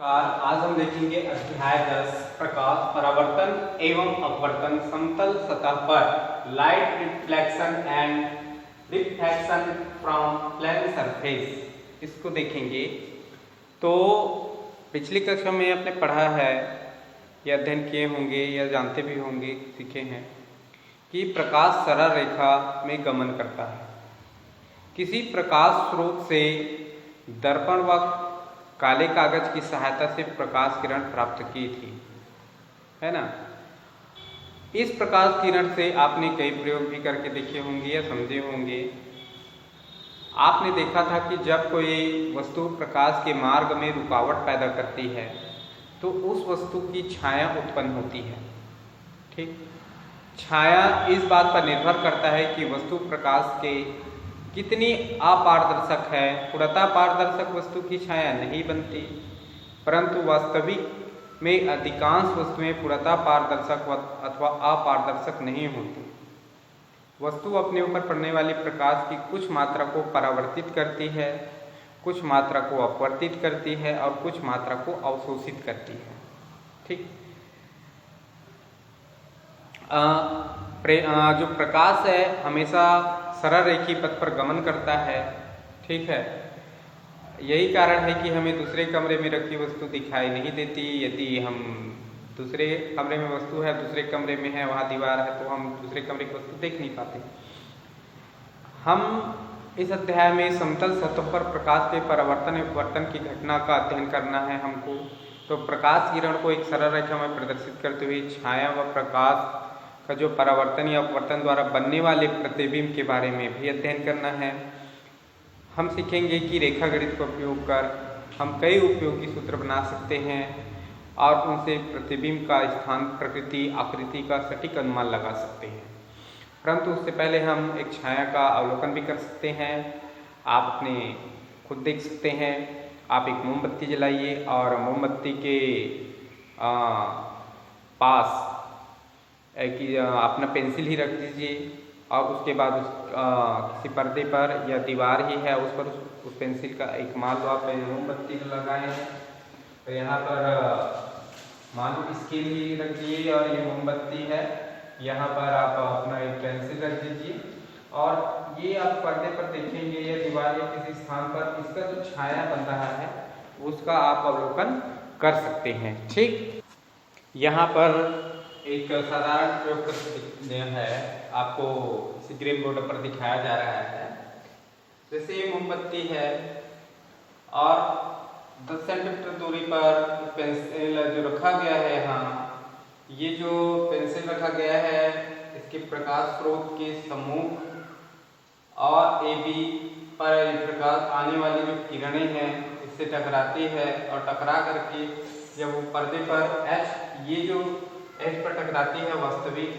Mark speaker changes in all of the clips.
Speaker 1: आज हम देखेंगे अध्याय 10 प्रकाश परावर्तन एवं अपवर्तन समतल सतह पर light reflection and refraction from plane surface, इसको देखेंगे। तो पिछली कक्षा में आपने पढ़ा है या अध्ययन किए होंगे या जानते भी होंगे, सीखे हैं कि प्रकाश सरल रेखा में गमन करता है। किसी प्रकाश स्रोत से दर्पण व काले कागज की सहायता से प्रकाश किरण प्राप्त की थी, है ना। इस प्रकाश किरण से आपने कई प्रयोग भी करके देखे होंगे या समझे होंगे। आपने देखा था कि जब कोई वस्तु प्रकाश के मार्ग में रुकावट पैदा करती है तो उस वस्तु की छाया उत्पन्न होती है। ठीक, छाया इस बात पर निर्भर करता है कि वस्तु प्रकाश के कितनी अपारदर्शक है। पूर्णतः पारदर्शक वस्तु की छाया नहीं बनती, परंतु वास्तविक में अधिकांश वस्तुएं पूर्णतः पारदर्शक अथवा अपारदर्शक नहीं होती। वस्तु अपने ऊपर पड़ने वाली प्रकाश की कुछ मात्रा को परावर्तित करती है, कुछ मात्रा को अपवर्तित करती है और कुछ मात्रा को अवशोषित करती है। ठीक, जो प्रकाश है हमेशा सरल रेखीय पथ पर गमन करता है। ठीक है, यही कारण है कि हमें दूसरे कमरे में रखी वस्तु दिखाई नहीं देती। यदि हम दूसरे कमरे में वस्तु है, दूसरे कमरे में है, वहाँ दीवार है, तो हम दूसरे कमरे की वस्तु देख नहीं पाते। हम इस अध्याय में समतल सतह पर प्रकाश के परावर्तन एवं अपवर्तन की घटना का अध्ययन करना है हमको। तो प्रकाश किरण को एक सरल रेखा में प्रदर्शित करते हुए छाया व प्रकाश का जो परावर्तन या अपवर्तन द्वारा बनने वाले प्रतिबिंब के बारे में भी अध्ययन करना है। हम सीखेंगे कि रेखा गणित का उपयोग कर हम कई उपयोगी सूत्र बना सकते हैं और उनसे प्रतिबिंब का स्थान, प्रकृति, आकृति का सटीक अनुमान लगा सकते हैं। परंतु उससे पहले हम एक छाया का अवलोकन भी कर सकते हैं। आप अपने खुद देख सकते हैं। आप एक मोमबत्ती जलाइए और मोमबत्ती के पास कि अपना पेंसिल ही रख दीजिए और उसके बाद किसी पर्दे पर या दीवार ही है उस पर उस पेंसिल का एक मान लो आप मोमबत्ती लगाए हैं, तो यहाँ पर मान लो स्केल ही रख दीजिए और ये मोमबत्ती है। यहाँ पर आप अपना एक पेंसिल रख दीजिए और ये आप पर्दे पर देखेंगे या दीवार या किसी स्थान पर इसका जो छाया बन रहा है उसका आप अवलोकन कर सकते हैं। ठीक, यहाँ पर एक साधारण प्रयोग है, आपको इसी ग्रीन बोर्ड पर दिखाया जा रहा है। जैसे ये मोमबत्ती है और 10 सेंटीमीटर दूरी पर पेंसिल जो रखा गया है, यहाँ ये जो पेंसिल रखा गया है इसके प्रकाश स्रोत के सम्मुख और AB पर प्रकाश आने वाली जो किरणें हैं इससे टकराती है और टकरा करके जब वो पर्दे पर ये जो H पर टकराती है वास्तविक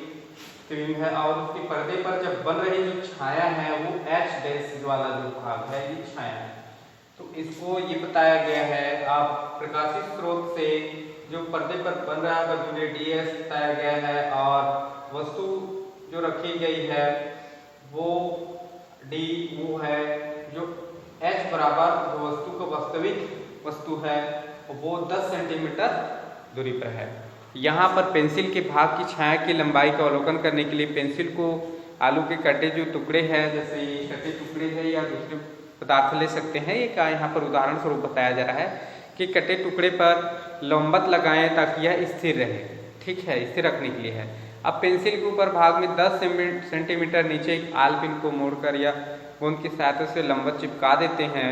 Speaker 1: प्रतिबिंब है और उसके पर्दे पर जब बन रही जो छाया है वो H डैश वाला जो भाग है ये छाया है। तो इसको ये बताया गया है, आप प्रकाशित स्रोत से जो पर्दे पर बन रहा है जो रेडियस बताया गया है और वस्तु जो रखी गई है वो D वो है जो H बराबर जो वस्तु का वास्तविक वस्तु है वो 10 सेंटीमीटर दूरी पर है। यहाँ पर पेंसिल के भाग की छाया की लंबाई का अवलोकन करने के लिए पेंसिल को आलू के कटे जो टुकड़े हैं, जैसे ये कटे टुकड़े हैं या दूसरे पदार्थ ले सकते हैं। ये का यहाँ पर उदाहरण स्वरूप बताया जा रहा है कि कटे टुकड़े पर लंबत लगाएं ताकि यह स्थिर रहे। ठीक है, स्थिर रखने के लिए है। अब पेंसिल के ऊपर भाग में 10 सेंटीमीटर नीचे एक आल पिन को मोड़कर या गोंद की सहायता से लंबत चिपका देते हैं।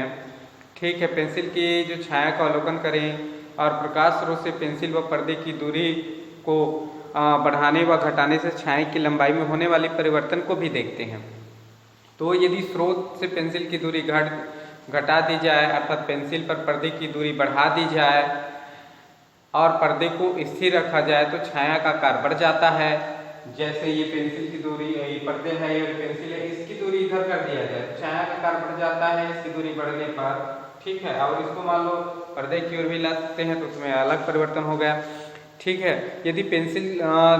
Speaker 1: ठीक है, पेंसिल की जो छाया का अवलोकन करें और प्रकाश स्रोत से पेंसिल व पर्दे की दूरी को बढ़ाने व घटाने से छाया की लंबाई में होने वाले परिवर्तन को भी देखते हैं। तो यदि स्रोत से पेंसिल की दूरी घटा दी जाए अर्थात पेंसिल पर पर्दे की दूरी बढ़ा दी जाए और पर्दे को स्थिर रखा जाए तो छाया का आकार बढ़ जाता है। जैसे ये पेंसिल की दूरी, ये पर्दे है, ये पेंसिल है, इसकी दूरी इधर कर दिया जाए तो छाया का आकार बढ़ जाता है इसकी दूरी बढ़ने पर। ठीक है, और इसको मान लो पर्दे की ओर भी ला सकते हैं तो उसमें अलग परिवर्तन हो गया। ठीक है, यदि पेंसिल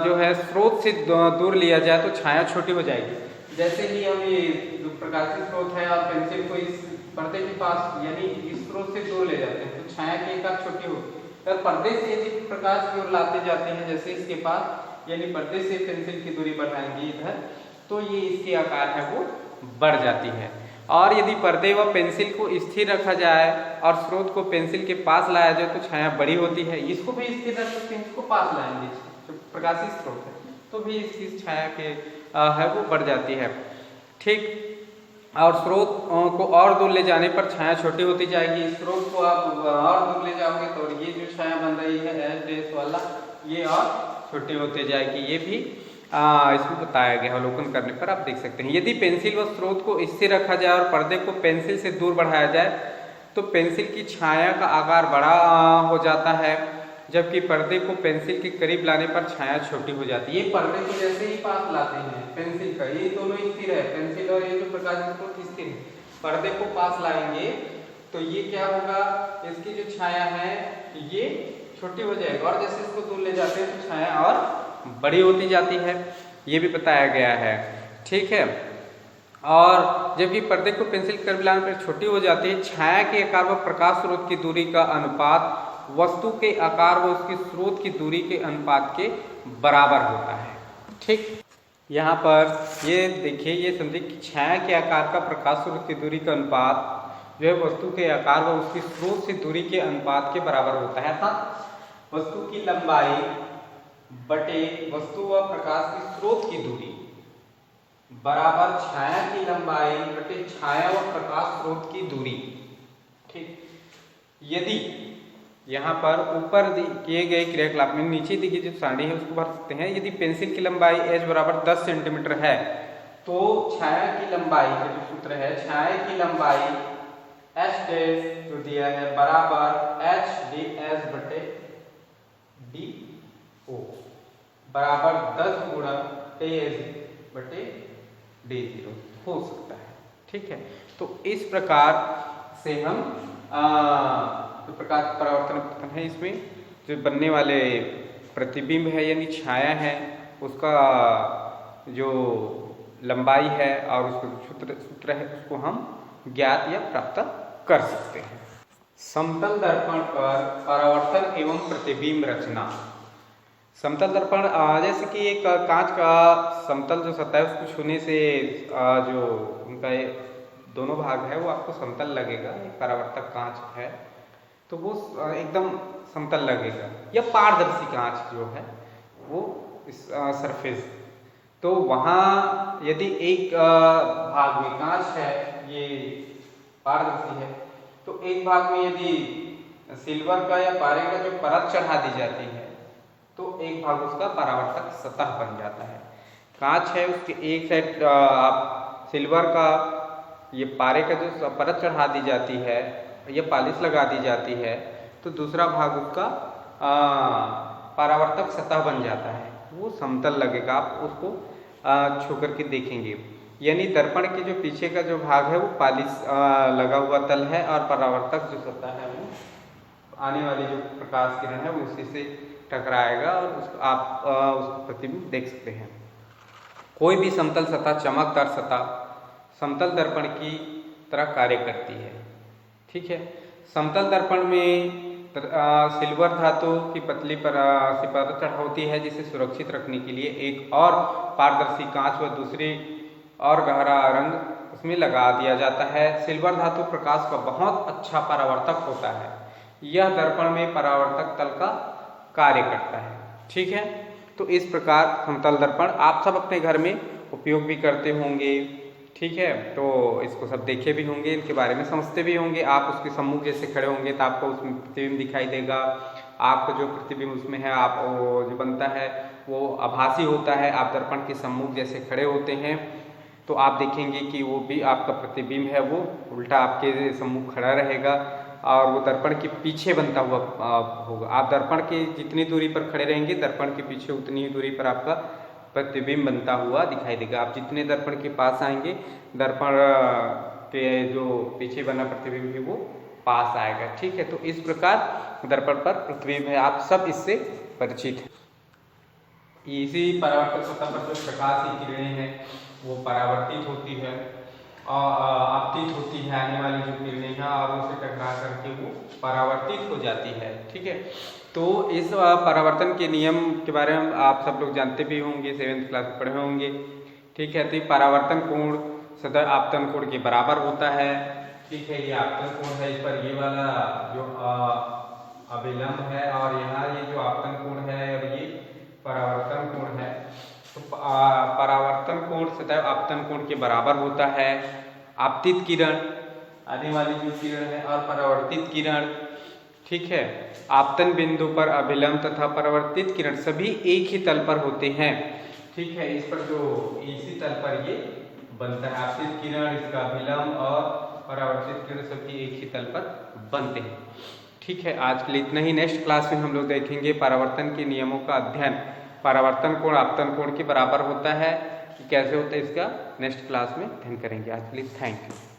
Speaker 1: जो है स्रोत से दूर लिया जाए तो छाया छोटी हो जाएगी। जैसे ही हम ये जो प्रकाशीय स्रोत है और पेंसिल को इस पर्दे के पास यानी इस स्रोत से दूर ले जाते हैं तो छाया की एकाग्र छोटी होती है। और पर्दे से यदि प्रकाश की ओर लाते जाते हैं जैसे इसके पास यानी पर्दे से पेंसिल की दूरी बढ़ाएंगे इधर तो ये इसके आकार है वो बढ़ जाती है। और यदि पर्दे व पेंसिल को स्थिर रखा जाए और स्रोत को पेंसिल के पास लाया जाए तो छाया बड़ी होती है। इसको भी स्थिर रख सकते हैं, इसको पास लाएंगे जो प्रकाशीय स्रोत है तो भी इसकी छाया के है वो बढ़ जाती है। ठीक, और स्रोत को और दूर ले जाने पर छाया छोटी होती जाएगी। स्रोत को आप और दूर ले जाओगे तो ये जो छाया बन रही है एच डैश वाला ये और छोटी होती जाएगी। ये भी इसमें बताया गया, अवलोकन करने पर आप देख सकते हैं। यदि पेंसिल व स्रोत को स्थिर रखा जाए और पर्दे को पेंसिल से दूर बढ़ाया जाए तो पेंसिल की छाया का आकार बड़ा हो जाता है, जबकि पर्दे को पेंसिल के करीब लाने पर छाया छोटी हो जाती है। ये पर्दे को जैसे ही पास लाते हैं पेंसिल का, ये दोनों स्थिर है, पेंसिल और ये जो प्रकाश स्रोत स्थिर है। पर्दे को पास लाएंगे तो ये क्या होगा, इसकी जो छाया है ये छोटी हो जाएगी और जैसे इसको दूर ले जाते हैं तो छाया और बड़ी होती जाती है। ये भी बताया गया है। ठीक है, और जबकि पर्दे को पेंसिल के करीब लाने पर छोटी हो जाती है। छाया के आकार व प्रकाश स्रोत की दूरी का अनुपात वस्तु के आकार व उसके स्रोत की दूरी के अनुपात के बराबर होता है। ठीक, यहाँ पर ये देखिए, ये समझिए कि छाया के आकार का प्रकाश स्रोत की दूरी का अनुपात जो है वस्तु के आकार व उसके स्रोत से दूरी के अनुपात के बराबर होता है। अर्थात वस्तु की लंबाई बटे वस्तु व प्रकाश के स्रोत की दूरी बराबर छाया की लंबाई बटे छाया व प्रकाश स्रोत की दूरी। ठीक, यदि यहाँ पर ऊपर किए गए क्रियाकलाप में नीचे देखिए जो सारणी है उसको भर सकते हैं। यदि पेंसिल की लंबाई h बराबर 10 सेंटीमीटर है तो छाया की लंबाई का जो सूत्र है, छाया की लंबाई h डैश जो दिया है बराबर h ds बटे do बराबर 10 गुणा as बटे d0 हो सकता है। ठीक है, तो इस प्रकार से हम तो प्रकाश परावर्तन है, इसमें जो बनने वाले प्रतिबिंब है यानी छाया है उसका जो लंबाई है और उसका सूत्र है उसको हम ज्ञात या प्राप्त कर सकते हैं। समतल दर्पण पर परावर्तन एवं प्रतिबिंब रचना। समतल दर्पण जैसे कि एक कांच का समतल जो सतह है उसको छूने से जो उनका दोनों भाग है वो आपको समतल लगेगा। एक परावर्तक कांच है तो वो एकदम समतल लगेगा, या पारदर्शी कांच जो है वो इस सरफेस, तो वहाँ यदि एक भाग में कांच है ये पारदर्शी है तो एक भाग में यदि सिल्वर का या पारे का जो परत चढ़ा दी जाती है तो एक भाग उसका परावर्तक सतह बन जाता है। कांच है उसके एक साइड आप सिल्वर का ये पारे का जो परत चढ़ा दी जाती है या पालिश लगा दी जाती है तो दूसरा भाग उसका परावर्तक सतह बन जाता है, वो समतल लगेगा। आप उसको छू करके देखेंगे, यानी दर्पण के जो पीछे का जो भाग है वो पालिश लगा हुआ तल है और परावर्तक जो सतह है वो आने वाली जो प्रकाश किरण है वो उसी से टकराएगा और उसको आप उसको प्रतिबिंब देख सकते हैं। कोई भी समतल सतह चमकदार सतह समतल दर्पण की तरह कार्य करती है। ठीक है, समतल दर्पण में सिल्वर धातु की पतली परत चढ़ा होती है जिसे सुरक्षित रखने के लिए एक और पारदर्शी कांच व दूसरी और गहरा रंग उसमें लगा दिया जाता है। सिल्वर धातु प्रकाश का बहुत अच्छा परावर्तक होता है, यह दर्पण में परावर्तक तल का कार्य करता है। ठीक है, तो इस प्रकार समतल दर्पण आप सब अपने घर में उपयोग भी करते होंगे। ठीक है, तो इसको सब देखे भी होंगे, इनके बारे में समझते भी होंगे। आप उसके सम्मुख जैसे खड़े होंगे तो आपको उसमें प्रतिबिंब दिखाई देगा। आपका जो प्रतिबिंब उसमें है आप वो जो बनता है वो आभासी होता है। आप दर्पण के सम्मुख जैसे खड़े होते हैं तो आप देखेंगे कि वो भी आपका प्रतिबिंब है वो उल्टा आपके सम्मुख खड़ा रहेगा और वो दर्पण के पीछे बनता हुआ होगा। आप दर्पण के जितनी दूरी पर खड़े रहेंगे दर्पण के पीछे उतनी ही दूरी पर आपका प्रतिबिंब बनता हुआ दिखाई देगा। आप जितने दर्पण के पास आएंगे दर्पण के जो पीछे बना प्रतिबिंब है वो पास आएगा। ठीक है, तो इस प्रकार दर्पण पर प्रतिबिंब है, आप सब इससे परिचित हैं। इसी परावर्तक सतह पर जो प्रकाश की किरणें हैं वो परावर्तित होती है और आपतित होती है, आने वाली जो किरणें हैं और उनसे टकरा करके वो परावर्तित हो जाती है। ठीक है, तो इस परावर्तन के नियम के बारे में आप सब लोग जानते भी होंगे, 7th क्लास में पढ़े होंगे। ठीक है, तो परावर्तन कोण सदैव आपतन कोण के बराबर होता है। ठीक है, ये आपतन कोण है, इस पर ये वाला जो अभिलंब है और यहाँ ये जो आपतन कोण है और ये परावर्तन कोण है। तो परावर्तन कोण सदैव आपतन कोण के बराबर होता है। आपतित किरण आने वाली जो किरण है और परावर्तित किरण, ठीक है, आपतन बिंदु पर अभिलंब तथा परावर्तित किरण सभी एक ही तल पर होते हैं। ठीक है, इस पर जो इसी तल पर ये बनता है, आपतित किरण, इसका अभिलंब और परावर्तित किरण सभी एक ही तल पर बनते हैं। ठीक है, आज के लिए इतना ही। नेक्स्ट क्लास में हम लोग देखेंगे परावर्तन के नियमों का अध्ययन। परावर्तन कोण आपतन कोण के बराबर होता है कि कैसे होता है, इसका नेक्स्ट क्लास में अध्ययन करेंगे। आज के लिए थैंक यू।